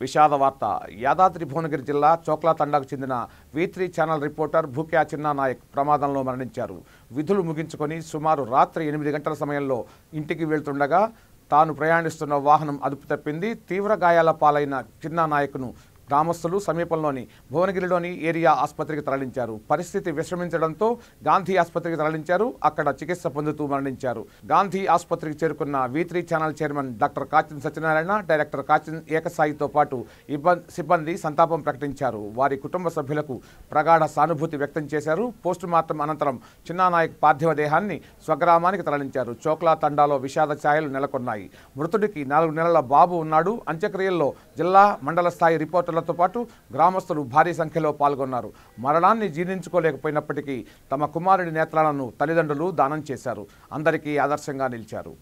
విషాద వార్త. యాదాద్రి భువనగిరి జిల్లా చోక్లా తండాకు చెందిన V3 ఛానల్ రిపోర్టర్ భూక్యా చిన్నా నాయక్ ప్రమాదంలో మరణించారు. విధులు ముగించుకొని సుమారు రాత్రి 8 గంటల సమయంలో ఇంటికి వెళ్తుండగా తాను ప్రయాణిస్తున్న వాహనం అదుపు తప్పింది. తీవ్ర గాయాల పాలైన చిన్నా నాయక్ను గ్రామస్తులు సమీపంలోని భువనగిరిలోని ఏరియా ఆసుపత్రికి తరలించారు. పరిస్థితి విషమించడంతో గాంధీ ఆసుపత్రికి తరలించారు. అక్కడ చికిత్స పొందుతూ మరణించారు. గాంధీ ఆసుపత్రికి చేరుకున్న V3 channel chairman doctor Kachin Satyanarayana, director Kachin ఏకసాయితో పాటు సిబ్బంది సంతాపం ప్రకటించారు. వారి కుటుంబ సభ్యులకు ప్రగాఢ సానుభూతి వ్యక్తం చేశారు. పోస్టుమార్టం అనంతరం చిన్నా నాయక్ పార్థివ దేహాన్ని స్వగ్రామానికి తరలించారు. చోక్లా తండాలో విషాద ఛాయలు నెలకొన్నాయి. మృతుడికి 4 నెలల బాబు ఉన్నాడు. అంత్యక్రియల్లో జిల్లా మండల స్థాయి రిపోర్టర్లతో పాటు గ్రామస్తులు భారీ సంఖ్యలో పాల్గొన్నారు. మరణాన్ని జీర్ణించుకోలేకపోయినప్పటికీ తమ కుమారుడి నేత్రాలను తల్లిదండ్రులు దానం చేశారు. అందరికీ ఆదర్శంగా నిలిచారు.